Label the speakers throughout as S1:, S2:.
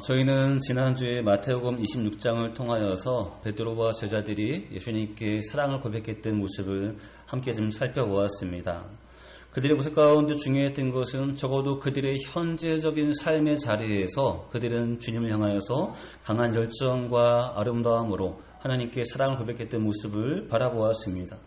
S1: 저희는 지난주에 마태복음 26장을 통하여서 베드로와 제자들이 예수님께 사랑을 고백했던 모습을 함께 좀 살펴보았습니다. 그들의 모습 가운데 중요했던 것은 적어도 그들의 현재적인 삶의 자리에서 그들은 주님을 향하여서 강한 열정과 아름다움으로 하나님께 사랑을 고백했던 모습을 바라보았습니다.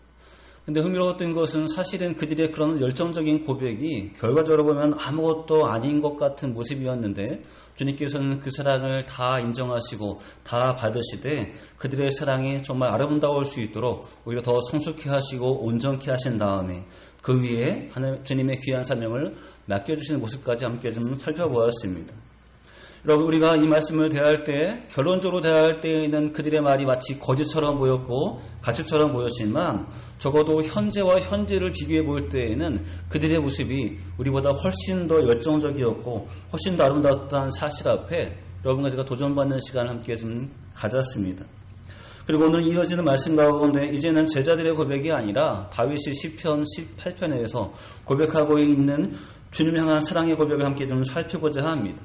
S1: 근데 흥미로웠던 것은 사실은 그들의 그런 열정적인 고백이 결과적으로 보면 아무것도 아닌 것 같은 모습이었는데 주님께서는 그 사랑을 다 인정하시고 다 받으시되 그들의 사랑이 정말 아름다울 수 있도록 오히려 더 성숙케 하시고 온전케 하신 다음에 그 위에 주님의 귀한 사명을 맡겨주시는 모습까지 함께 좀 살펴보았습니다. 여러분, 우리가 이 말씀을 대할 때, 결론적으로 대할 때에는 그들의 말이 마치 거짓처럼 보였고 가치처럼 보였지만 적어도 현재와 현재를 비교해 볼 때에는 그들의 모습이 우리보다 훨씬 더 열정적이었고 훨씬 더 아름다웠다는 사실 앞에 여러분과 제가 도전받는 시간을 함께 좀 가졌습니다. 그리고 오늘 이어지는 말씀 가운데 이제는 제자들의 고백이 아니라 다윗이 시편 18편에서 고백하고 있는 주님 향한 사랑의 고백을 함께 좀 살펴보자 합니다.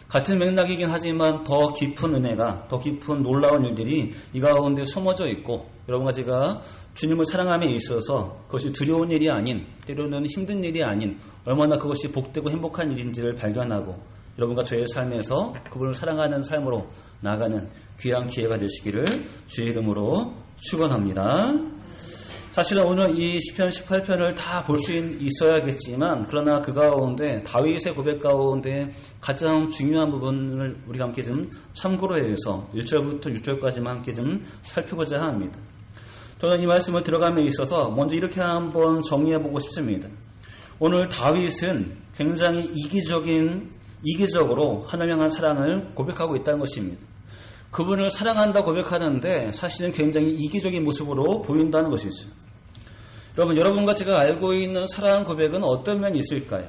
S1: 같은 맥락이긴 하지만 더 깊은 은혜가, 더 깊은 놀라운 일들이 이 가운데 숨어져 있고 여러분과 제가 주님을 사랑함에 있어서 그것이 두려운 일이 아닌, 때로는 힘든 일이 아닌 얼마나 그것이 복되고 행복한 일인지를 발견하고 여러분과 저의 삶에서 그분을 사랑하는 삶으로 나아가는 귀한 기회가 되시기를 주의 이름으로 축원합니다. 사실은 오늘 이 시편 18편을 다 볼 수 있어야겠지만 그러나 그 가운데 다윗의 고백 가운데 가장 중요한 부분을 우리가 함께 좀 참고로 해서 1절부터 6절까지만 함께 좀 살펴보자 합니다. 저는 이 말씀을 들어감에 있어서 먼저 이렇게 한번 정리해보고 싶습니다. 오늘 다윗은 굉장히 이기적으로 하나님 향한 사랑을 고백하고 있다는 것입니다. 그분을 사랑한다 고백하는데 사실은 굉장히 이기적인 모습으로 보인다는 것이죠. 여러분과 제가 알고 있는 사랑 고백은 어떤 면이 있을까요?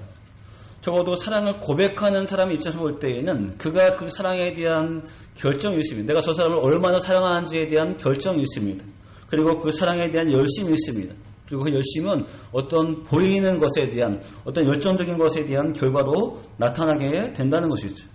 S1: 적어도 사랑을 고백하는 사람의 입장에서 볼 때에는 그가 그 사랑에 대한 결정이 있습니다. 내가 저 사람을 얼마나 사랑하는지에 대한 결정이 있습니다. 그리고 그 사랑에 대한 열심이 있습니다. 그리고 그 열심은 어떤 보이는 것에 대한 어떤 열정적인 것에 대한 결과로 나타나게 된다는 것이죠.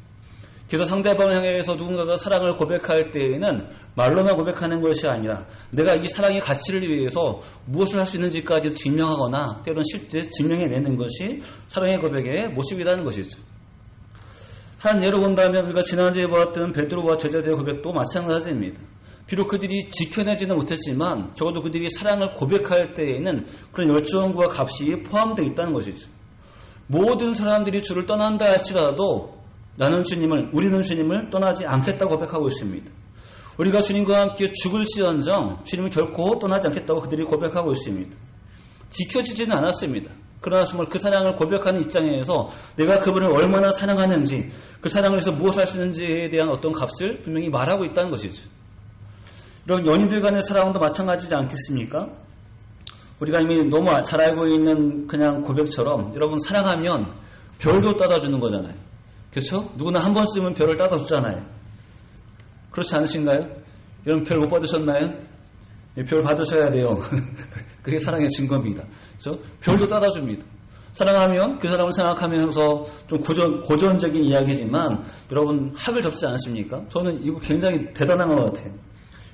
S1: 그래서 상대방을 향해서 누군가가 사랑을 고백할 때에는 말로만 고백하는 것이 아니라 내가 이 사랑의 가치를 위해서 무엇을 할 수 있는지까지 증명하거나 때로는 실제 증명해내는 것이 사랑의 고백의 모습이라는 것이죠. 한 예로 본다면 우리가 지난주에 보았던 베드로와 제자들의 고백도 마찬가지입니다. 비록 그들이 지켜내지는 못했지만 적어도 그들이 사랑을 고백할 때에는 그런 열정과 값이 포함되어 있다는 것이죠. 모든 사람들이 주를 떠난다 할지라도 우리는 주님을 떠나지 않겠다고 고백하고 있습니다. 우리가 주님과 함께 죽을지언정 주님을 결코 떠나지 않겠다고 그들이 고백하고 있습니다. 지켜지지는 않았습니다. 그러나 정말 그 사랑을 고백하는 입장에서 내가 그분을 얼마나 사랑하는지, 그 사랑을 위해서 무엇을 할 수 있는지에 대한 어떤 값을 분명히 말하고 있다는 것이죠. 이런 연인들 간의 사랑도 마찬가지지 않겠습니까? 우리가 이미 너무 잘 알고 있는 그냥 고백처럼 여러분 사랑하면 별도 따다주는 거잖아요. 그렇죠? 누구나 한 번쯤은 별을 따다주잖아요. 그렇지 않으신가요? 여러분 별 못 받으셨나요? 별 받으셔야 돼요. 그게 사랑의 증거입니다. 그렇죠? 별도 따다줍니다. 사랑하면 그 사람을 생각하면서 좀 고전적인 이야기지만 여러분 학을 접지 않습니까? 저는 이거 굉장히 대단한 것 같아요.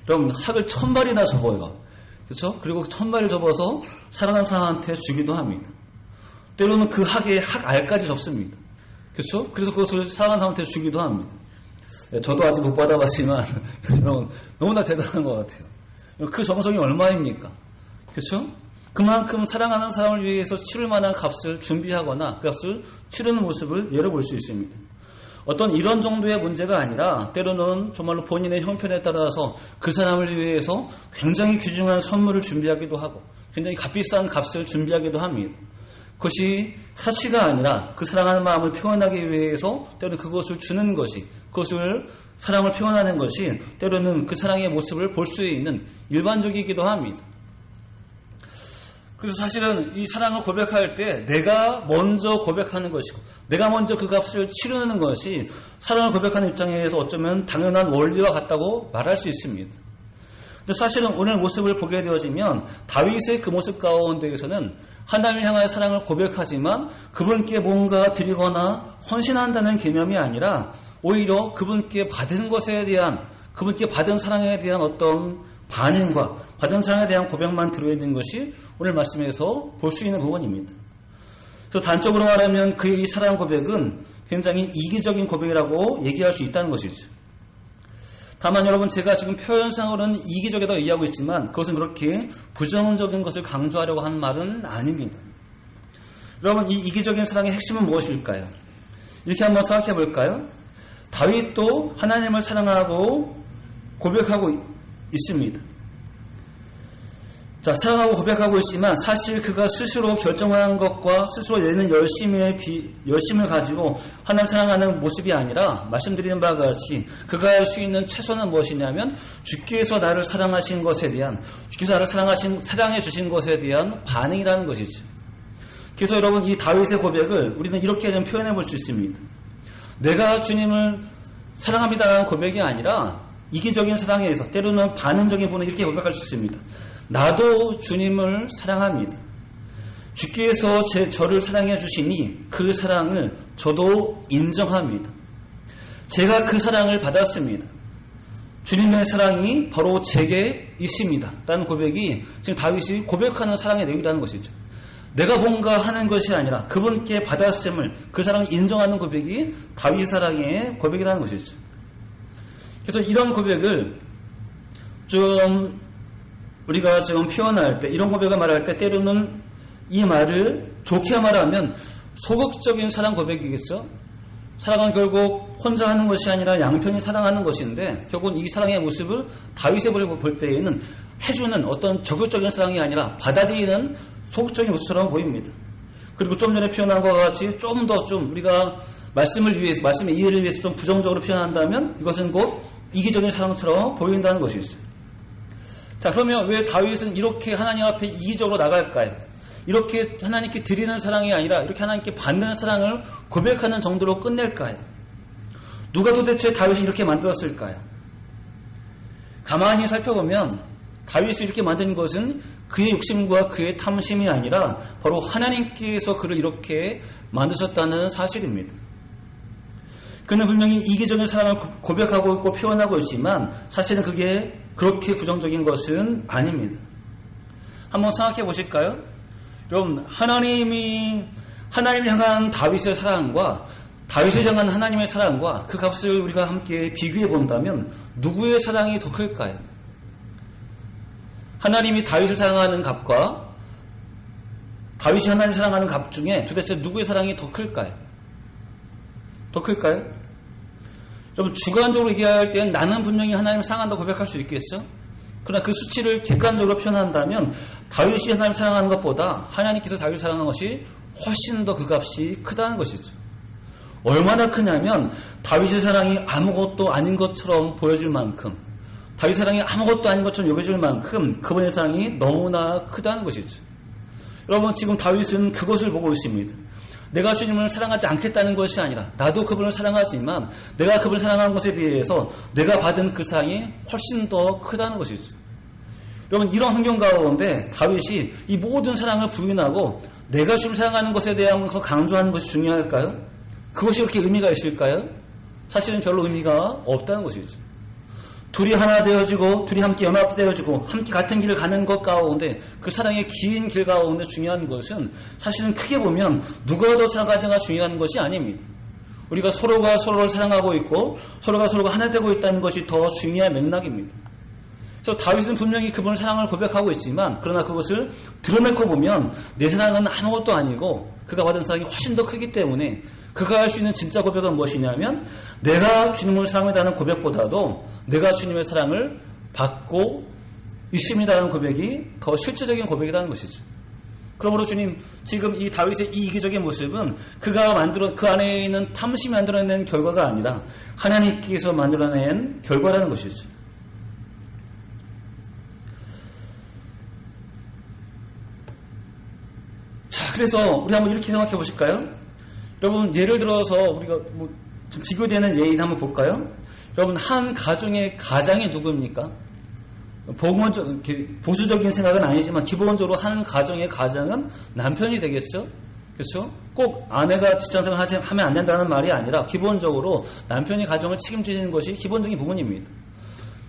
S1: 여러분 학을 1000발이나 접어요. 그렇죠? 그리고 1000발을 접어서 사랑하는 사람한테 주기도 합니다. 때로는 그 학에 학알까지 접습니다. 그렇죠? 그래서 그것을 사랑하는 사람한테 주기도 합니다. 저도 아직 못 받아봤지만 여러분 너무나 대단한 것 같아요. 그 정성이 얼마입니까? 그렇죠? 그만큼 사랑하는 사람을 위해서 치를 만한 값을 준비하거나 그 값을 치르는 모습을 열어볼 수 있습니다. 어떤 이런 정도의 문제가 아니라 때로는 정말로 본인의 형편에 따라서 그 사람을 위해서 굉장히 귀중한 선물을 준비하기도 하고 굉장히 값비싼 값을 준비하기도 합니다. 그것이 사치가 아니라 그 사랑하는 마음을 표현하기 위해서 때로는 그것을 주는 것이, 그것을 사랑을 표현하는 것이 때로는 그 사랑의 모습을 볼 수 있는 일반적이기도 합니다. 그래서 사실은 이 사랑을 고백할 때 내가 먼저 고백하는 것이고 내가 먼저 그 값을 치르는 것이 사랑을 고백하는 입장에서 어쩌면 당연한 원리와 같다고 말할 수 있습니다. 근데 사실은 오늘 모습을 보게 되어지면 다윗의 그 모습 가운데에서는 하나님을 향하여 사랑을 고백하지만 그분께 뭔가 드리거나 헌신한다는 개념이 아니라 오히려 그분께 받은 것에 대한, 그분께 받은 사랑에 대한 어떤 반응과 받은 사랑에 대한 고백만 들어있는 것이 오늘 말씀에서 볼 수 있는 부분입니다. 그래서 단적으로 말하면 그의 이 사랑 고백은 굉장히 이기적인 고백이라고 얘기할 수 있다는 것이죠. 다만 여러분, 제가 지금 표현상으로는 이기적이라고 얘기하고 있지만 그것은 그렇게 부정적인 것을 강조하려고 하는 말은 아닙니다. 여러분, 이 이기적인 사랑의 핵심은 무엇일까요? 이렇게 한번 생각해 볼까요? 다윗도 하나님을 사랑하고 고백하고 있습니다. 자, 사랑하고 고백하고 있지만 사실 그가 스스로 결정한 것과 스스로 내는 열심을 가지고 하나님 사랑하는 모습이 아니라 말씀드리는 바와 같이 그가 할 수 있는 최선은 무엇이냐면 주께서 나를 사랑하신 것에 대한, 주께서 나를 사랑해 주신 것에 대한 반응이라는 것이죠. 그래서 여러분, 이 다윗의 고백을 우리는 이렇게 좀 표현해 볼 수 있습니다. 내가 주님을 사랑합니다라는 고백이 아니라 이기적인 사랑에서 때로는 반응적인 부분을 이렇게 고백할 수 있습니다. 나도 주님을 사랑합니다. 주께서 저를 사랑해 주시니 그 사랑을 저도 인정합니다. 제가 그 사랑을 받았습니다. 주님의 사랑이 바로 제게 있습니다. 라는 고백이 지금 다윗이 고백하는 사랑의 내용이라는 것이죠. 내가 뭔가 하는 것이 아니라 그분께 받았음을, 그 사랑을 인정하는 고백이 다윗 사랑의 고백이라는 것이죠. 그래서 이런 고백을 좀 우리가 지금 표현할 때, 이런 고백을 말할 때 때로는 이 말을 좋게 말하면 소극적인 사랑 고백이겠죠. 사랑은 결국 혼자 하는 것이 아니라 양편이 사랑하는 것인데 결국은 이 사랑의 모습을 다윗의 볼 때에는 해주는 어떤 적극적인 사랑이 아니라 받아들이는 소극적인 모습처럼 보입니다. 그리고 좀 전에 표현한 것과 같이 좀 더 우리가 말씀의 이해를 위해서 좀 부정적으로 표현한다면 이것은 곧 이기적인 사랑처럼 보인다는 것이죠. 자, 그러면 왜 다윗은 이렇게 하나님 앞에 이기적으로 나갈까요? 이렇게 하나님께 드리는 사랑이 아니라 이렇게 하나님께 받는 사랑을 고백하는 정도로 끝낼까요? 누가 도대체 다윗을 이렇게 만들었을까요? 가만히 살펴보면 다윗을 이렇게 만든 것은 그의 욕심과 그의 탐심이 아니라 바로 하나님께서 그를 이렇게 만드셨다는 사실입니다. 그는 분명히 이기적인 사랑을 고백하고 있고 표현하고 있지만 사실은 그게 그렇게 부정적인 것은 아닙니다. 한번 생각해 보실까요? 여러분, 하나님을 향한 다윗의 사랑과 다윗을 향한 하나님의 사랑과 그 값을 우리가 함께 비교해 본다면 누구의 사랑이 더 클까요? 하나님이 다윗을 사랑하는 값과 다윗이 하나님을 사랑하는 값 중에 도대체 누구의 사랑이 더 클까요? 더 클까요? 여러분, 주관적으로 얘기할 때는 나는 분명히 하나님을 사랑한다고 고백할 수 있겠죠? 그러나 그 수치를 객관적으로 표현한다면 다윗이 하나님을 사랑하는 것보다 하나님께서 다윗을 사랑하는 것이 훨씬 더 그 값이 크다는 것이죠. 얼마나 크냐면 다윗의 사랑이 아무것도 아닌 것처럼 보여질 만큼, 다윗의 사랑이 아무것도 아닌 것처럼 여겨질 만큼 그분의 사랑이 너무나 크다는 것이죠. 여러분, 지금 다윗은 그것을 보고 있습니다. 내가 주님을 사랑하지 않겠다는 것이 아니라 나도 그분을 사랑하지만 내가 그분을 사랑하는 것에 비해서 내가 받은 그 사랑이 훨씬 더 크다는 것이죠. 여러분, 이런 환경 가운데 다윗이 이 모든 사랑을 부인하고 내가 주님을 사랑하는 것에 대한 것을 강조하는 것이 중요할까요? 그것이 그렇게 의미가 있을까요? 사실은 별로 의미가 없다는 것이죠. 둘이 하나 되어지고 둘이 함께 연합되어지고 함께 같은 길을 가는 것 가운데 그 사랑의 긴 길 가운데 중요한 것은 사실은 크게 보면 누가 더 사랑하는가 중요한 것이 아닙니다. 우리가 서로가 서로를 사랑하고 있고 서로가 하나 되고 있다는 것이 더 중요한 맥락입니다. 그래서 다윗은 분명히 그분의 사랑을 고백하고 있지만 그러나 그것을 드러내고 보면 내 사랑은 아무것도 아니고 그가 받은 사랑이 훨씬 더 크기 때문에 그가 할 수 있는 진짜 고백은 무엇이냐면 내가 주님을 사랑한다는 고백보다도 내가 주님의 사랑을 받고 있습니다라는 고백이 더 실질적인 고백이라는 것이죠. 그러므로 주님, 지금 이 다윗의 이 이기적인 모습은 그가 그 안에 있는 탐심이 만들어낸 결과가 아니라 하나님께서 만들어낸 결과라는 것이죠. 자, 그래서 우리 한번 이렇게 생각해 보실까요? 여러분, 예를 들어서 우리가 좀 비교되는 예인 한번 볼까요? 여러분, 한 가정의 가장이 누구입니까? 보수적인 생각은 아니지만 기본적으로 한 가정의 가장은 남편이 되겠죠. 그렇죠? 꼭 아내가 직장생활 하면 안 된다는 말이 아니라 기본적으로 남편이 가정을 책임지는 것이 기본적인 부분입니다.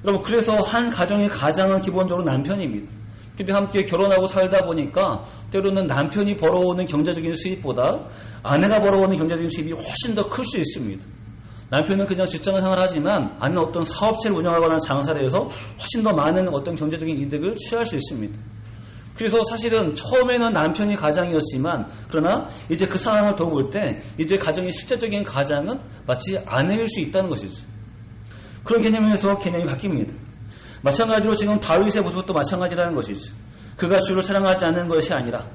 S1: 여러분, 그래서 한 가정의 가장은 기본적으로 남편입니다. 근데 함께 결혼하고 살다 보니까 때로는 남편이 벌어오는 경제적인 수입보다 아내가 벌어오는 경제적인 수입이 훨씬 더 클 수 있습니다. 남편은 그냥 직장생활 하지만 아내는 어떤 사업체를 운영하거나 장사를 해서 훨씬 더 많은 어떤 경제적인 이득을 취할 수 있습니다. 그래서 사실은 처음에는 남편이 가장이었지만 그러나 이제 그 상황을 더 볼 때 이제 가정의 실제적인 가장은 마치 아내일 수 있다는 것이죠. 그런 개념에서 개념이 바뀝니다. 마찬가지로 지금 다윗의 모습도 마찬가지라는 것이죠. 그가 주를 사랑하지 않는 것이 아니라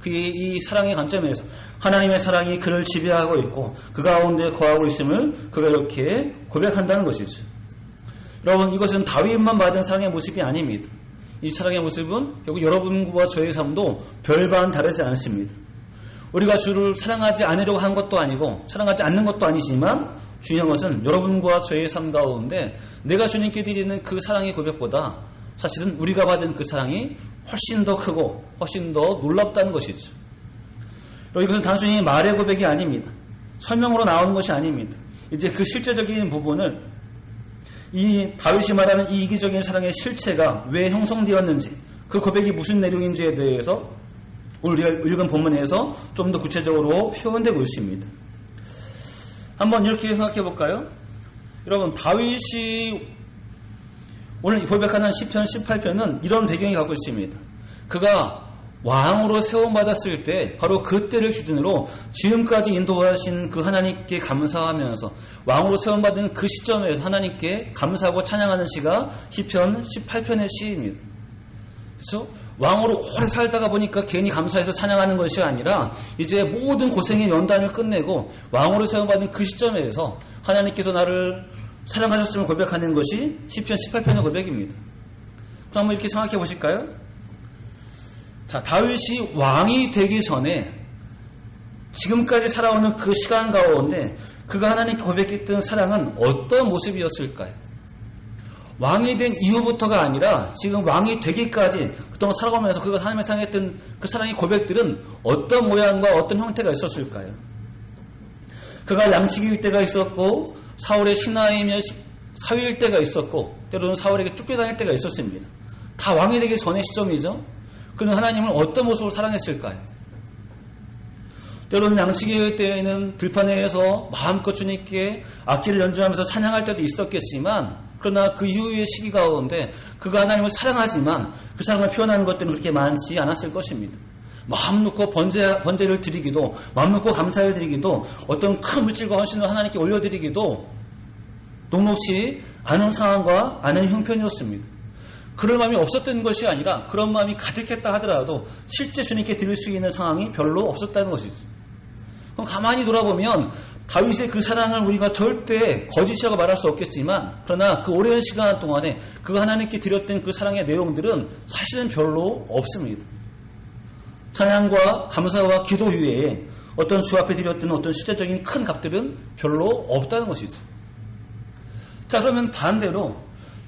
S1: 그의 이 사랑의 관점에서 하나님의 사랑이 그를 지배하고 있고 그 가운데 거하고 있음을 그가 이렇게 고백한다는 것이죠. 여러분, 이것은 다윗만 받은 사랑의 모습이 아닙니다. 이 사랑의 모습은 결국 여러분과 저의 삶도 별반 다르지 않습니다. 우리가 주를 사랑하지 않으려고 한 것도 아니고 사랑하지 않는 것도 아니지만 중요한 것은 여러분과 저의 삶 가운데 내가 주님께 드리는 그 사랑의 고백보다 사실은 우리가 받은 그 사랑이 훨씬 더 크고 훨씬 더 놀랍다는 것이죠. 이것은 단순히 말의 고백이 아닙니다. 설명으로 나오는 것이 아닙니다. 이제 그 실제적인 부분을 이 다윗이 말하는 이 이기적인 사랑의 실체가 왜 형성되었는지 그 고백이 무슨 내용인지에 대해서 오늘 우리가 읽은 본문에서 좀 더 구체적으로 표현되고 있습니다. 한번 이렇게 생각해 볼까요? 여러분, 다윗이 오늘 고백하는 시편 18편은 이런 배경이 갖고 있습니다. 그가 왕으로 세움받았을 때 바로 그때를 기준으로 지금까지 인도하신 그 하나님께 감사하면서 왕으로 세움받은 그 시점에서 하나님께 감사하고 찬양하는 시가 시편 18편의 시입니다. 그래서 왕으로 오래 살다가 보니까 괜히 감사해서 찬양하는 것이 아니라 이제 모든 고생의 연단을 끝내고 왕으로 세움받은 그 시점에서 하나님께서 나를 사랑하셨음을 고백하는 것이 시편 18편의 고백입니다. 그럼 한번 이렇게 생각해 보실까요? 자, 다윗이 왕이 되기 전에 지금까지 살아오는 그 시간 가운데 그가 하나님께 고백했던 사랑은 어떤 모습이었을까요? 왕이 된 이후부터가 아니라 지금 왕이 되기까지 그동안 살아가면서 그가 하나님을 사랑했던 그 사랑의 고백들은 어떤 모양과 어떤 형태가 있었을까요? 그가 양치기일 때가 있었고 사울의 신하이며 사위일 때가 있었고 때로는 사울에게 쫓겨다닐 때가 있었습니다. 다 왕이 되기 전의 시점이죠. 그는 하나님을 어떤 모습으로 사랑했을까요? 때로는 양치기일 때에는 들판에서 마음껏 주님께 악기를 연주하면서 찬양할 때도 있었겠지만 그러나 그 이후의 시기 가운데 그가 하나님을 사랑하지만 그 사랑을 표현하는 것들은 그렇게 많지 않았을 것입니다. 마음 놓고 번제를 드리기도 마음 놓고 감사를 드리기도 어떤 큰 물질과 헌신을 하나님께 올려드리기도 녹록치 않은 상황과 않은 형편이었습니다. 그럴 마음이 없었던 것이 아니라 그런 마음이 가득했다 하더라도 실제 주님께 드릴 수 있는 상황이 별로 없었다는 것이죠. 그럼 가만히 돌아보면 다윗의 그 사랑을 우리가 절대 거짓이라고 말할 수 없겠지만 그러나 그 오랜 시간 동안에 그 하나님께 드렸던 그 사랑의 내용들은 사실은 별로 없습니다. 찬양과 감사와 기도 이외에 어떤 주 앞에 드렸던 어떤 실제적인 큰 값들은 별로 없다는 것이죠. 자, 그러면 반대로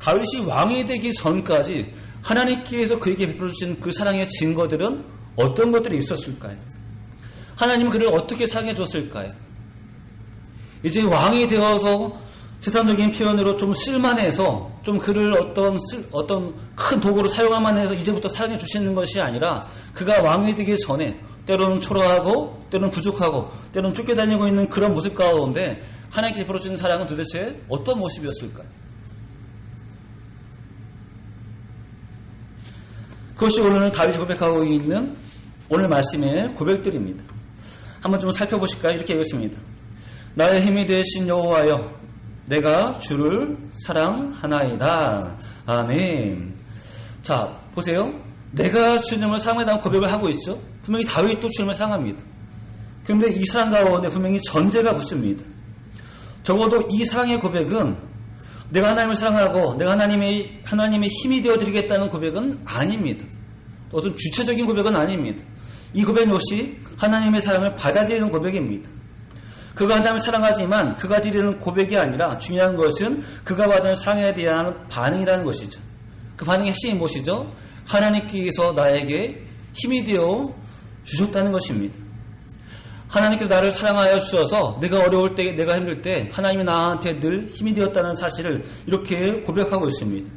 S1: 다윗이 왕이 되기 전까지 하나님께서 그에게 베풀어 주신 그 사랑의 증거들은 어떤 것들이 있었을까요? 하나님은 그를 어떻게 사랑해 줬을까요? 이제 왕이 되어서 세상적인 표현으로 좀 쓸만해서 좀 그를 어떤 큰 도구로 사용할 만해서 이제부터 사랑해 주시는 것이 아니라 그가 왕이 되기 전에 때로는 초라하고 때로는 부족하고 때로는 쫓겨다니고 있는 그런 모습 가운데 하나님께 베풀어 주는 사랑은 도대체 어떤 모습이었을까요? 그것이 오늘 다윗이 고백하고 있는 오늘 말씀의 고백들입니다. 한번 좀 살펴보실까요? 이렇게 읽었습니다. 나의 힘이 되신 여호와여, 내가 주를 사랑하나이다. 아멘. 자, 보세요. 내가 주님을 사랑한다는 고백을 하고 있죠. 분명히 다윗도 주님을 사랑합니다. 그런데 이 사랑 가운데 분명히 전제가 붙습니다. 적어도 이 사랑의 고백은 내가 하나님을 사랑하고 내가 하나님의 힘이 되어드리겠다는 고백은 아닙니다. 어떤 주체적인 고백은 아닙니다. 이 고백 역시 하나님의 사랑을 받아들이는 고백입니다. 그가 하나님을 사랑하지만 그가 드리는 고백이 아니라 중요한 것은 그가 받은 사랑에 대한 반응이라는 것이죠. 그 반응의 핵심이 무엇이죠? 하나님께서 나에게 힘이 되어 주셨다는 것입니다. 하나님께서 나를 사랑하여 주셔서 내가 어려울 때, 내가 힘들 때 하나님이 나한테 늘 힘이 되었다는 사실을 이렇게 고백하고 있습니다.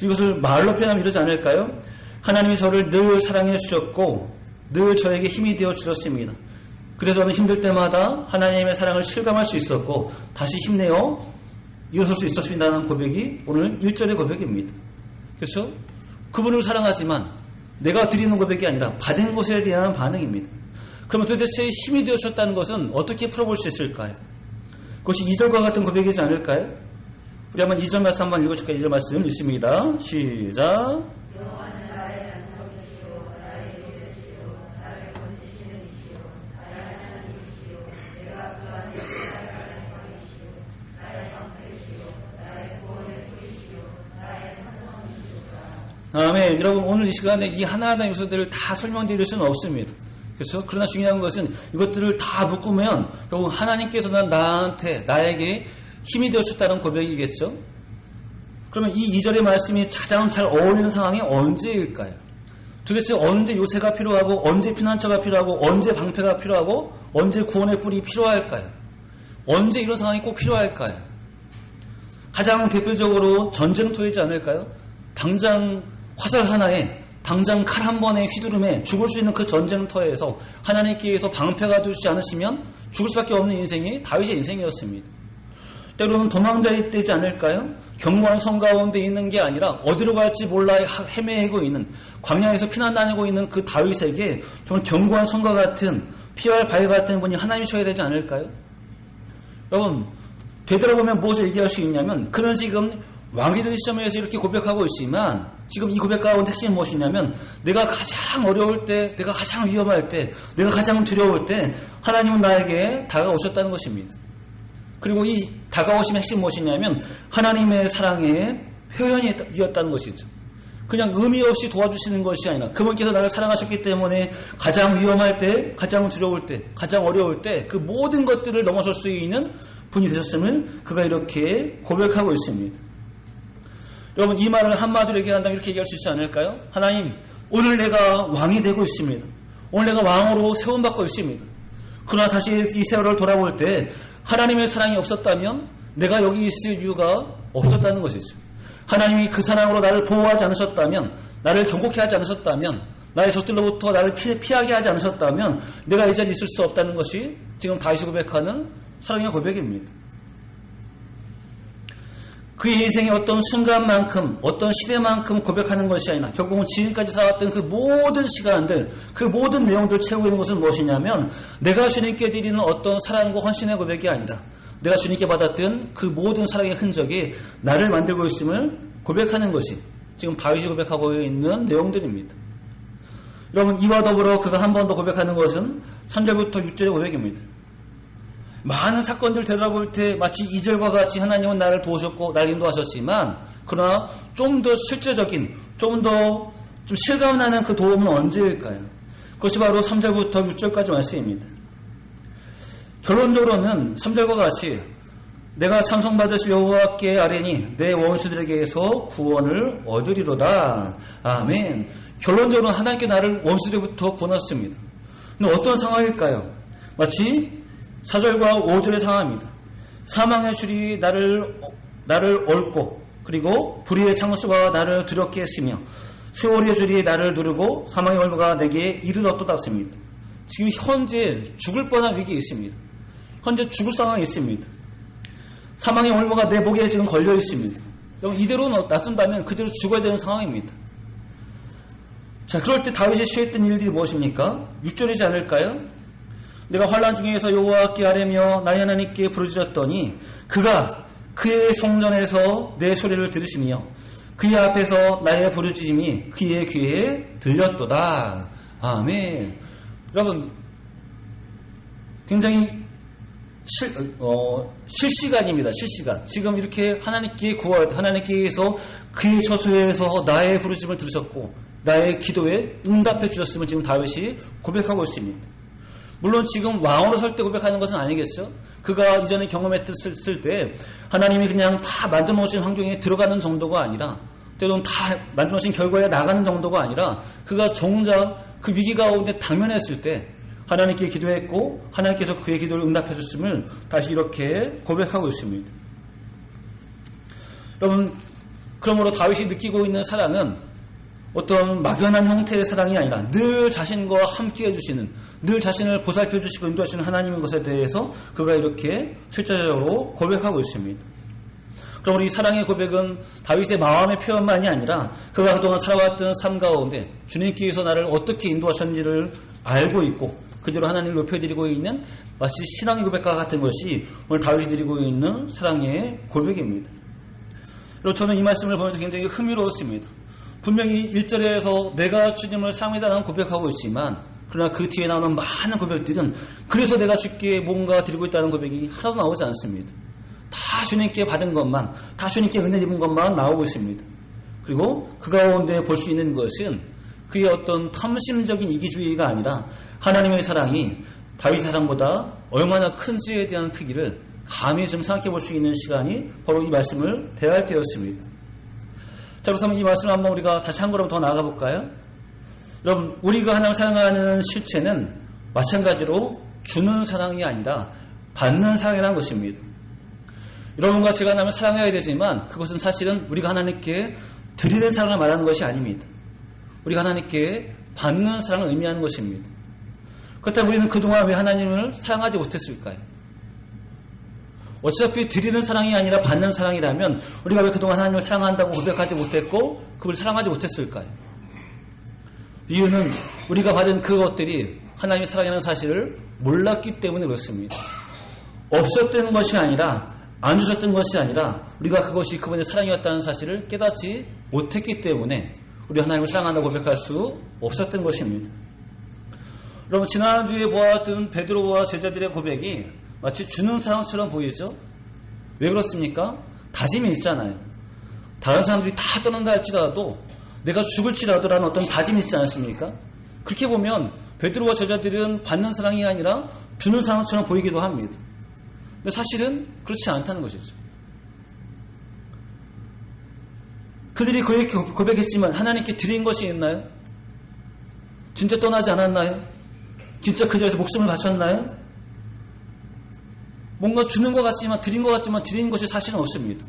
S1: 이것을 말로 표현하면 이러지 않을까요? 하나님이 저를 늘 사랑해 주셨고 늘 저에게 힘이 되어 주셨습니다. 그래서 저는 힘들 때마다 하나님의 사랑을 실감할 수 있었고 다시 힘내어 일어설 수 있었습니다라는 고백이 오늘 1절의 고백입니다. 그렇죠? 그분을 사랑하지만 내가 드리는 고백이 아니라 받은 것에 대한 반응입니다. 그러면 도대체 힘이 되어 주셨다는 것은 어떻게 풀어볼 수 있을까요? 그것이 2절과 같은 고백이지 않을까요? 우리 한번 2절 말씀 한번 읽어줄까요? 2절 말씀 읽습니다. 시작. 아멘. 여러분 오늘 이 시간에 이 하나하나 요소들을 다 설명드릴 수는 없습니다. 그렇죠? 그러나 중요한 것은 이것들을 다 묶으면 여러분 하나님께서 나에게 힘이 되어줬다는 고백이겠죠? 그러면 이 2절의 말씀이 가장 잘 어울리는 상황이 언제일까요? 도대체 언제 요새가 필요하고 언제 피난처가 필요하고 언제 방패가 필요하고 언제 구원의 뿔이 필요할까요? 언제 이런 상황이 꼭 필요할까요? 가장 대표적으로 전쟁터이지 않을까요? 당장 화살 하나에 당장 칼 한 번에 휘두름에 죽을 수 있는 그 전쟁터에서 하나님께서 방패가 되지 않으시면 죽을 수밖에 없는 인생이 다윗의 인생이었습니다. 때로는 도망자일 때지 않을까요? 견고한 성 가운데 있는 게 아니라 어디로 갈지 몰라 헤매고 있는 광야에서 피난 다니고 있는 그 다윗에게 정말 견고한 성과 같은 피할 바위 같은 분이 하나님이셔야 되지 않을까요? 여러분 되돌아보면 무엇을 얘기할 수 있냐면 그는 지금 왕이 된 시점에서 이렇게 고백하고 있지만 지금 이 고백 가운데 핵심이 무엇이냐면 내가 가장 어려울 때, 내가 가장 위험할 때, 내가 가장 두려울 때 하나님은 나에게 다가오셨다는 것입니다. 그리고 이 다가오심의 핵심이 무엇이냐면 하나님의 사랑의 표현이었다는 것이죠. 그냥 의미 없이 도와주시는 것이 아니라 그분께서 나를 사랑하셨기 때문에 가장 위험할 때, 가장 두려울 때, 가장 어려울 때 그 모든 것들을 넘어설 수 있는 분이 되셨음을 그가 이렇게 고백하고 있습니다. 여러분 이 말을 한마디로 얘기한다면 이렇게 얘기할 수 있지 않을까요? 하나님 오늘 내가 왕이 되고 있습니다. 오늘 내가 왕으로 세움받고 있습니다. 그러나 다시 이 세월을 돌아볼 때 하나님의 사랑이 없었다면 내가 여기 있을 이유가 없었다는 것이죠. 하나님이 그 사랑으로 나를 보호하지 않으셨다면 나를 경고케 하지 않으셨다면 나의 적들로부터 나를 피하게 하지 않으셨다면 내가 이 자리에 있을 수 없다는 것이 지금 다윗이 고백하는 사랑의 고백입니다. 그의 인생의 어떤 순간만큼 어떤 시대만큼 고백하는 것이 아니라 결국은 지금까지 살아왔던 그 모든 시간들 그 모든 내용들을 채우고 있는 것은 무엇이냐면 내가 주님께 드리는 어떤 사랑과 헌신의 고백이 아니라 내가 주님께 받았던 그 모든 사랑의 흔적이 나를 만들고 있음을 고백하는 것이 지금 다윗이 고백하고 있는 내용들입니다. 여러분 이와 더불어 그가 한 번 더 고백하는 것은 3절부터 6절의 고백입니다. 많은 사건들 되돌아볼 때 마치 2절과 같이 하나님은 나를 도우셨고 나를 인도하셨지만 그러나 좀 더 실제적인 좀 더 좀 실감나는 그 도움은 언제일까요? 그것이 바로 3절부터 6절까지 말씀입니다. 결론적으로는 3절과 같이 내가 찬송받으실 여호와께 아뢰니 내 원수들에게서 구원을 얻으리로다. 아멘. 결론적으로 하나님께 나를 원수들부터 구원하셨습니다. 근데 어떤 상황일까요? 마치 4절과 5절의 상황입니다. 사망의 줄이 나를 얽고 그리고 불의의 창수가 나를 두렵게 했으며 세월의 줄이 나를 누르고 사망의 얼마가 내게 이르렀도다습니다. 지금 현재 죽을 뻔한 위기에 있습니다. 현재 죽을 상황에 있습니다. 사망의 얼마가 내 목에 지금 걸려 있습니다. 이대로 놔둔다면 그대로 죽어야 되는 상황입니다. 자, 그럴 때 다윗이 취했던 일들이 무엇입니까? 6절이지 않을까요? 내가 환난 중에서 여호와께 아뢰며 나의 하나님께 부르짖었더니 그가 그의 성전에서 내 소리를 들으시며 그의 앞에서 나의 부르짖음이 그의 귀에 들렸도다. 아멘. 여러분 굉장히 실시간입니다. 실시간. 지금 이렇게 하나님께서 그의 처소에서 나의 부르짖음을 들으셨고 나의 기도에 응답해 주셨음을 지금 다윗이 고백하고 있습니다. 물론 지금 왕으로 설 때 고백하는 것은 아니겠죠. 그가 이전에 경험했을 때 하나님이 그냥 다 만들어 놓으신 환경에 들어가는 정도가 아니라 때로는 다 만들어진 결과에 나가는 정도가 아니라 그가 정작 그 위기 가운데 당면했을 때 하나님께 기도했고 하나님께서 그의 기도를 응답해 주심을 다시 이렇게 고백하고 있습니다. 여러분, 그러므로 다윗이 느끼고 있는 사랑은 어떤 막연한 형태의 사랑이 아니라 늘 자신과 함께 해주시는, 늘 자신을 보살펴 주시고 인도하시는 하나님인 것에 대해서 그가 이렇게 실제적으로 고백하고 있습니다. 그러므로 이 사랑의 고백은 다윗의 마음의 표현만이 아니라 그가 그동안 살아왔던 삶 가운데 주님께서 나를 어떻게 인도하셨는지를 알고 있고 그대로 하나님을 높여드리고 있는 마치 신앙의 고백과 같은 것이 오늘 다윗이 드리고 있는 사랑의 고백입니다. 그리고 저는 이 말씀을 보면서 굉장히 흥미로웠습니다. 분명히 1절에서 내가 주님을 사랑하다는 고백하고 있지만 그러나 그 뒤에 나오는 많은 고백들은 그래서 내가 주께 뭔가 드리고 있다는 고백이 하나도 나오지 않습니다. 다 주님께 받은 것만, 다 주님께 은혜 입은 것만 나오고 있습니다. 그리고 그 가운데 볼 수 있는 것은 그의 어떤 탐심적인 이기주의가 아니라 하나님의 사랑이 다윗의 사랑보다 얼마나 큰지에 대한 크기를 감히 좀 생각해 볼 수 있는 시간이 바로 이 말씀을 대할 때였습니다. 자, 그렇다면 이 말씀을 한번 우리가 다시 한 걸음 더 나아가 볼까요? 여러분, 우리가 하나님을 사랑하는 실체는 마찬가지로 주는 사랑이 아니라 받는 사랑이라는 것입니다. 여러분과 제가 하나님을 사랑해야 되지만 그것은 사실은 우리가 하나님께 드리는 사랑을 말하는 것이 아닙니다. 우리가 하나님께 받는 사랑을 의미하는 것입니다. 그렇다면 우리는 그동안 왜 하나님을 사랑하지 못했을까요? 어차피 드리는 사랑이 아니라 받는 사랑이라면 우리가 왜 그동안 하나님을 사랑한다고 고백하지 못했고 그걸 사랑하지 못했을까요? 이유는 우리가 받은 그것들이 하나님의 사랑이라는 사실을 몰랐기 때문에 그렇습니다. 없었던 것이 아니라 안 주셨던 것이 아니라 우리가 그것이 그분의 사랑이었다는 사실을 깨닫지 못했기 때문에 우리 하나님을 사랑한다고 고백할 수 없었던 것입니다. 여러분, 지난주에 보았던 베드로와 제자들의 고백이 마치 주는 사랑처럼 보이죠? 왜 그렇습니까? 다짐이 있잖아요. 다른 사람들이 다 떠난다 할지라도 내가 죽을지라도 라는 어떤 다짐이 있지 않습니까? 그렇게 보면 베드로와 제자들은 받는 사랑이 아니라 주는 사랑처럼 보이기도 합니다. 근데 사실은 그렇지 않다는 것이죠. 그들이 그렇게 고백했지만 하나님께 드린 것이 있나요? 진짜 떠나지 않았나요? 진짜 그 자리에서 목숨을 바쳤나요? 뭔가 주는 것 같지만 드린 것 같지만 드린 것이 사실은 없습니다.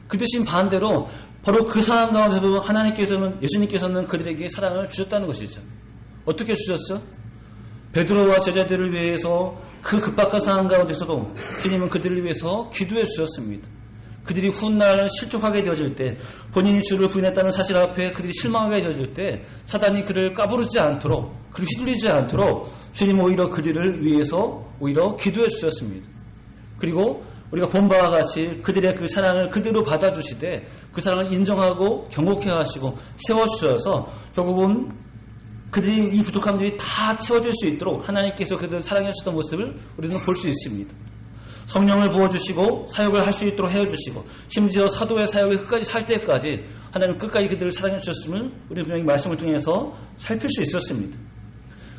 S1: 그 대신 반대로 바로 그 상황 가운데서도 하나님께서는, 예수님께서는 그들에게 사랑을 주셨다는 것이죠. 어떻게 주셨어? 베드로와 제자들을 위해서 그 급박한 상황 가운데서도 주님은 그들을 위해서 기도해 주셨습니다. 그들이 훗날 실족하게 되어질 때, 본인이 주를 부인했다는 사실 앞에 그들이 실망하게 되어질 때 사단이 그를 까부르지 않도록, 그를 휘둘리지 않도록 주님 오히려 그들을 위해서 오히려 기도해 주셨습니다. 그리고 우리가 본 바와 같이 그들의 그 사랑을 그대로 받아주시되 그 사랑을 인정하고 경고케 하시고 세워주셔서 결국은 그들이 이 부족함들이 다 채워질 수 있도록 하나님께서 그들을 사랑해 주셨던 모습을 우리는 볼 수 있습니다. 성령을 부어주시고 사역을 할 수 있도록 해주시고 심지어 사도의 사역을 끝까지 살 때까지 하나님 끝까지 그들을 사랑해 주셨음을 우리는 분명히 말씀을 통해서 살필 수 있었습니다.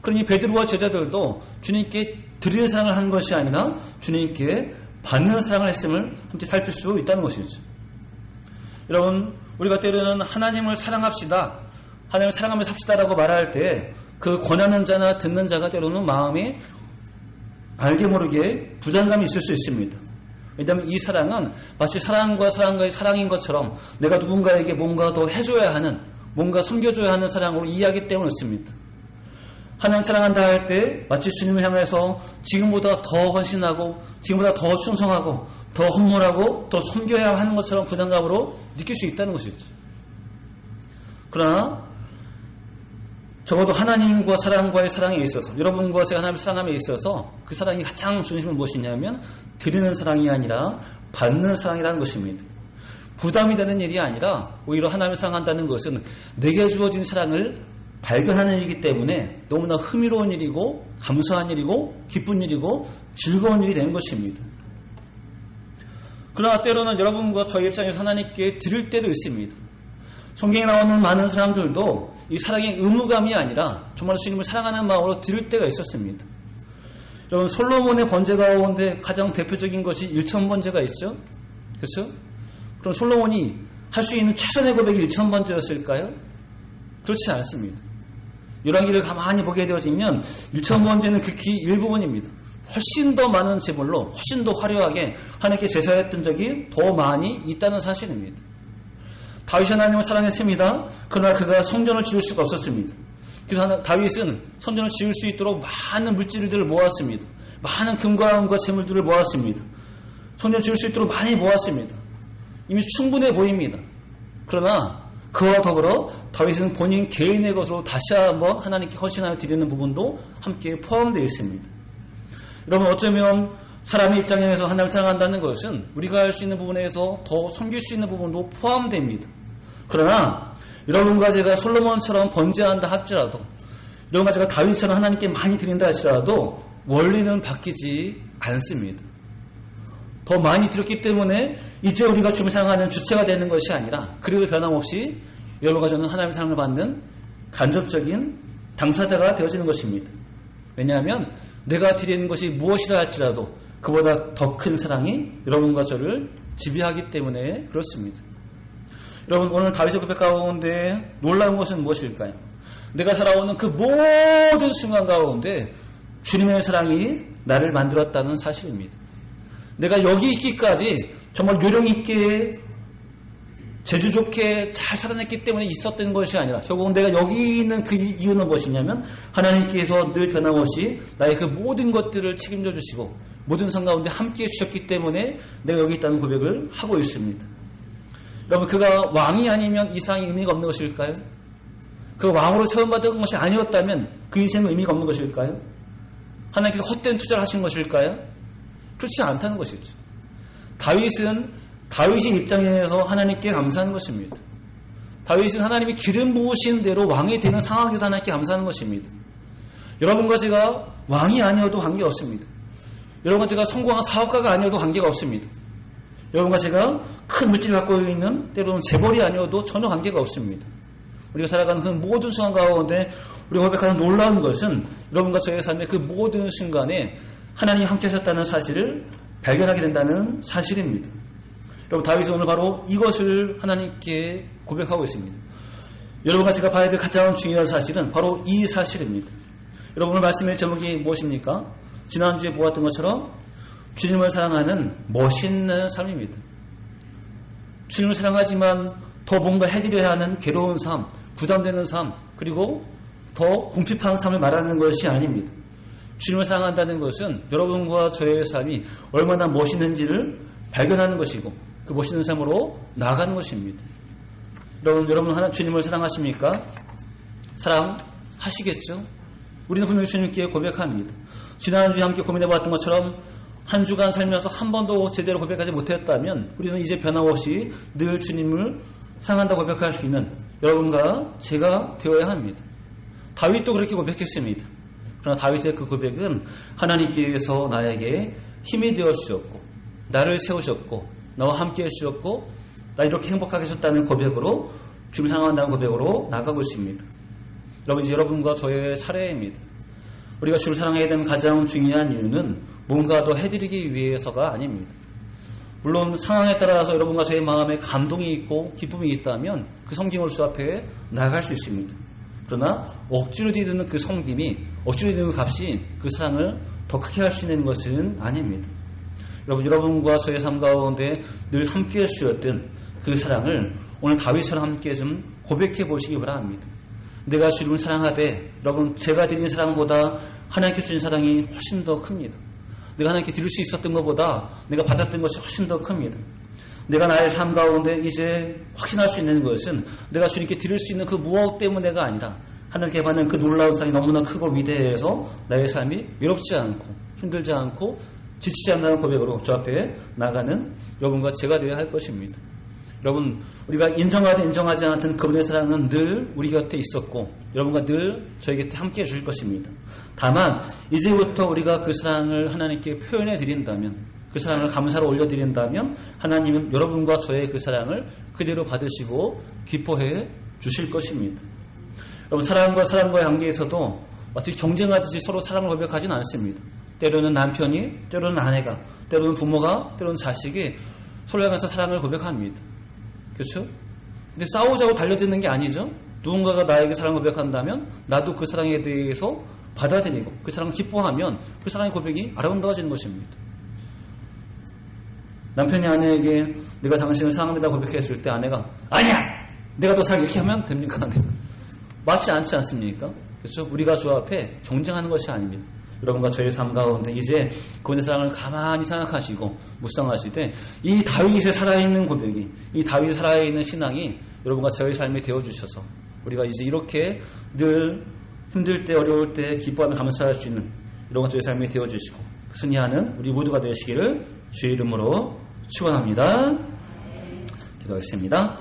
S1: 그러니 베드로와 제자들도 주님께 드리는 사랑을 한 것이 아니라 주님께 받는 사랑을 했음을 함께 살필 수 있다는 것이죠. 여러분, 우리가 때로는 하나님을 사랑합시다, 하나님을 사랑하며 삽시다라고 말할 때 그 권하는 자나 듣는 자가 때로는 마음이 알게 모르게 부담감이 있을 수 있습니다. 왜냐하면 이 사랑은 마치 사랑과 사랑과의 사랑인 것처럼 내가 누군가에게 뭔가 더 해줘야 하는, 뭔가 섬겨줘야 하는 사랑으로 이해하기 때문에 그렇습니다. 하나님 사랑한다 할 때 마치 주님을 향해서 지금보다 더 헌신하고 지금보다 더 충성하고 더 헌물하고 더 섬겨야 하는 것처럼 부담감으로 느낄 수 있다는 것이죠. 그러나 적어도 하나님과 사랑과의 사랑에 있어서, 여러분과 제가 하나님을 사랑함에 있어서 그 사랑이 가장 중심은 무엇이냐면 드리는 사랑이 아니라 받는 사랑이라는 것입니다. 부담이 되는 일이 아니라 오히려 하나님을 사랑한다는 것은 내게 주어진 사랑을 발견하는 일이기 때문에 너무나 흥미로운 일이고 감사한 일이고 기쁜 일이고 즐거운 일이 되는 것입니다. 그러나 때로는 여러분과 저희 입장에서 하나님께 드릴 때도 있습니다. 성경에 나오는 많은 사람들도 이 사랑의 의무감이 아니라 정말 주님을 사랑하는 마음으로 드릴 때가 있었습니다. 여러분, 솔로몬의 번제 가운데 가장 대표적인 것이 1,000번제가 있죠. 그렇죠? 그럼 솔로몬이 할 수 있는 최선의 고백이 1000번째였을까요? 그렇지 않습니다. 열왕기를 가만히 보게 되어지면 1000번째는 극히 일부분입니다. 훨씬 더 많은 제물로 훨씬 더 화려하게 하나님께 제사했던 적이 더 많이 있다는 사실입니다. 다윗이 하나님을 사랑했습니다. 그러나 그가 성전을 지을 수가 없었습니다. 그래서 다윗은 성전을 지을 수 있도록 많은 물질들을 모았습니다. 많은 금과 은과 재물들을 모았습니다. 성전을 지을 수 있도록 많이 모았습니다. 이미 충분해 보입니다. 그러나 그와 더불어 다윗은 본인 개인의 것으로 다시 한번 하나님께 헌신하여 드리는 부분도 함께 포함되어 있습니다. 여러분, 어쩌면 사람의 입장에서 하나님을 사랑한다는 것은 우리가 할 수 있는 부분에서 더 섬길 수 있는 부분도 포함됩니다. 그러나 여러분과 제가 솔로몬처럼 번제한다 할지라도, 여러분과 제가 다윗처럼 하나님께 많이 드린다 할지라도 원리는 바뀌지 않습니다. 더 많이 드렸기 때문에 이제 우리가 주님을 사랑하는 주체가 되는 것이 아니라, 그리고 변함없이 여러분과 저는 하나님의 사랑을 받는 간접적인 당사자가 되어지는 것입니다. 왜냐하면 내가 드리는 것이 무엇이라 할지라도 그보다 더 큰 사랑이 여러분과 저를 지배하기 때문에 그렇습니다. 여러분, 오늘 다윗의 고백 가운데 놀라운 것은 무엇일까요? 내가 살아오는 그 모든 순간 가운데 주님의 사랑이 나를 만들었다는 사실입니다. 내가 여기 있기까지 정말 요령 있게 재주 좋게 잘 살아냈기 때문에 있었던 것이 아니라, 결국은 내가 여기 있는 그 이유는 무엇이냐면 하나님께서 늘 변함없이 나의 그 모든 것들을 책임져 주시고 모든 상 가운데 함께 해주셨기 때문에 내가 여기 있다는 고백을 하고 있습니다. 여러분, 그가 왕이 아니면 이 상이 의미가 없는 것일까요? 그가 왕으로 세움받은 것이 아니었다면 그 인생은 의미가 없는 것일까요? 하나님께서 헛된 투자를 하신 것일까요? 그렇지 않다는 것이죠. 다윗이 입장에서 하나님께 감사하는 것입니다. 다윗은 하나님이 기름 부으신 대로 왕이 되는 상황에서 하나님께 감사하는 것입니다. 여러분과 제가 왕이 아니어도 관계없습니다. 여러분과 제가 성공한 사업가가 아니어도 관계가 없습니다. 여러분과 제가 큰 물질을 갖고 있는 때로는 재벌이 아니어도 전혀 관계가 없습니다. 우리가 살아가는 그 모든 순간 가운데 우리가 고백하는 놀라운 것은 여러분과 저의 삶의 그 모든 순간에 하나님이 함께 하셨다는 사실을 발견하게 된다는 사실입니다. 여러분, 다윗은 오늘 바로 이것을 하나님께 고백하고 있습니다. 여러분과 제가 봐야 될 가장 중요한 사실은 바로 이 사실입니다. 여러분, 오늘 말씀의 제목이 무엇입니까? 지난주에 보았던 것처럼 주님을 사랑하는 멋있는 삶입니다. 주님을 사랑하지만 더 뭔가 해드려야 하는 괴로운 삶, 부담되는 삶, 그리고 더 궁핍한 삶을 말하는 것이 아닙니다. 주님을 사랑한다는 것은 여러분과 저의 삶이 얼마나 멋있는지를 발견하는 것이고 그 멋있는 삶으로 나아가는 것입니다. 여러분 하나 주님을 사랑하십니까? 사랑하시겠죠? 우리는 분명히 주님께 고백합니다. 지난주에 함께 고민해봤던 것처럼 한 주간 살면서 한 번도 제대로 고백하지 못했다면 우리는 이제 변함없이 늘 주님을 사랑한다고 고백할 수 있는 여러분과 제가 되어야 합니다. 다윗도 그렇게 고백했습니다. 그러나 다윗의 그 고백은 하나님께서 나에게 힘이 되어 주셨고 나를 세우셨고 나와 함께 해주셨고 나 이렇게 행복하게 해줬다는 고백으로 주님을 사랑한다는 고백으로 나가고 있습니다. 여러분, 이제 여러분과 저의 차례입니다. 우리가 주를 사랑해야 되는 가장 중요한 이유는 뭔가 더 해드리기 위해서가 아닙니다. 물론 상황에 따라서 여러분과 저의 마음에 감동이 있고 기쁨이 있다면 그 섬김으로 주 앞에 나아갈 수 있습니다. 그러나 억지로 드리는 그 섬김이, 억지로 드리는 그 값이 그 사랑을 더 크게 할 수 있는 것은 아닙니다. 여러분과 저의 삶 가운데 늘 함께 해주셨던 그 사랑을 오늘 다윗처럼 함께 좀 고백해 보시기 바랍니다. 내가 주님을 사랑하되, 여러분, 제가 드린 사랑보다 하나님께 주신 사랑이 훨씬 더 큽니다. 내가 하나님께 드릴 수 있었던 것보다 내가 받았던 것이 훨씬 더 큽니다. 내가 나의 삶 가운데 이제 확신할 수 있는 것은 내가 주님께 드릴 수 있는 그 무엇 때문에가 아니라 하나님께 받는 그 놀라운 사랑이 너무나 크고 위대해서 나의 삶이 외롭지 않고 힘들지 않고 지치지 않는다는 고백으로 저 앞에 나가는 여러분과 제가 되어야 할 것입니다. 여러분, 우리가 인정하든 인정하지 않든 그분의 사랑은 늘 우리 곁에 있었고 여러분과 늘 저희 곁에 함께 해주실 것입니다. 다만 이제부터 우리가 그 사랑을 하나님께 표현해 드린다면, 그 사랑을 감사로 올려드린다면 하나님은 여러분과 저의 그 사랑을 그대로 받으시고 기뻐해 주실 것입니다. 여러분, 사랑과 사랑과의 관계에서도 마치 경쟁하듯이 서로 사랑을 고백하지는 않습니다. 때로는 남편이, 때로는 아내가, 때로는 부모가, 때로는 자식이 서로 하면서 사랑을 고백합니다. 그렇죠? 근데 싸우자고 달려드는 게 아니죠. 누군가가 나에게 사랑 고백한다면 나도 그 사랑에 대해서 받아들이고 그 사랑을 기뻐하면 그 사랑의 고백이 아름다워지는 것입니다. 남편이 아내에게 내가 당신을 사랑한다 고백했을 때 아내가 아니야! 내가 더 사랑 이렇게 하면 됩니까? 맞지 않지 않습니까? 그렇죠? 우리가 주 앞에 경쟁하는 것이 아닙니다. 여러분과 저의 삶 가운데 이제 그분의 사랑을 가만히 생각하시고 묵상하시되 이 다윗의 살아있는 고백이 이 다윗의 살아있는 신앙이 여러분과 저의 삶이 되어주셔서 우리가 이제 이렇게 늘 힘들 때 어려울 때 기뻐하며 감사할 수 있는 여러분과 저의 삶이 되어주시고 승리하는 우리 모두가 되시기를 주의 이름으로 축원합니다. 기도하겠습니다.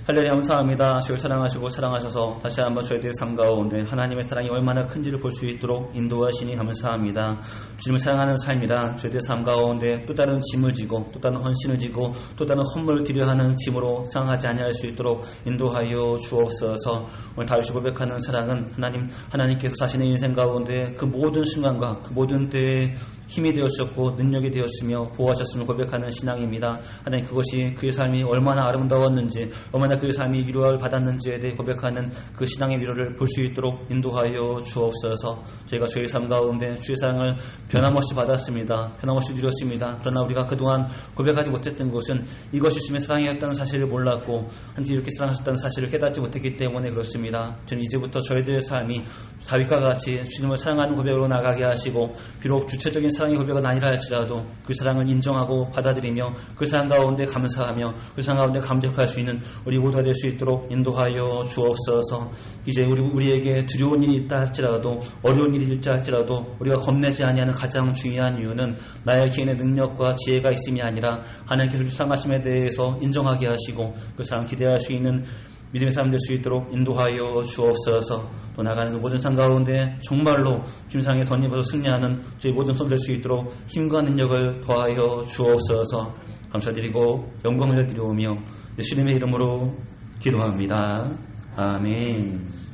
S1: 할렐루야 감사합니다. 저를 사랑하시고 사랑하셔서 다시 한번 저희들의 삶 가운데 하나님의 사랑이 얼마나 큰지를 볼 수 있도록 인도하시니 감사합니다. 주님을 사랑하는 삶이라 저희들의 삶 가운데 또 다른 짐을 지고 또 다른 헌신을 지고 또 다른 헌물을 드려야 하는 짐으로 생각하지 아니할 수 있도록 인도하여 주옵소서. 오늘 다윗이 고백하는 사랑은 하나님께서 자신의 인생 가운데 그 모든 순간과 그 모든 때에 힘이 되었었고 능력이 되었으며 보호하셨음을 고백하는 신앙입니다. 하나님 그것이 그의 삶이 얼마나 아름다웠는지 얼마나 그의 삶이 위로를 받았는지에 대해 고백하는 그 신앙의 위로를 볼 수 있도록 인도하여 주옵소서. 저희가 저희 삶 가운데 주의 사랑을 변함없이 받았습니다. 변함없이 누렸습니다. 그러나 우리가 그동안 고백하지 못했던 것은 이것이 주님의 사랑이었다는 사실을 몰랐고 한지 이렇게 사랑하셨다는 사실을 깨닫지 못했기 때문에 그렇습니다. 저는 이제부터 저희들의 삶이 다윗과 같이 주님을 사랑하는 고백으로 나가게 하시고 비록 주체적인 사랑의 고백은 아니라 할지라도 그 사랑을 인정하고 받아들이며 그 사랑 가운데 감사하며 그 사랑 가운데 감격할 수 있는 우리 모두가 될 수 있도록 인도하여 주옵소서. 이제 우리에게 두려운 일이 있다 할지라도 어려운 일이 있다 할지라도 우리가 겁내지 아니하는 가장 중요한 이유는 나의 개인의 능력과 지혜가 있음이 아니라 하나님께서 우리 사랑하심에 대해서 인정하게 하시고 그 사랑 기대할 수 있는 믿음의 사람 될 수 있도록 인도하여 주옵소서. 또 나가는 그 모든 삶 가운데 정말로 주님 사랑에 덧입어서 승리하는 저희 모든 손 될 수 있도록 힘과 능력을 더하여 주옵소서. 감사드리고 영광을 드리오며 예수님의 이름으로 기도합니다. 아멘.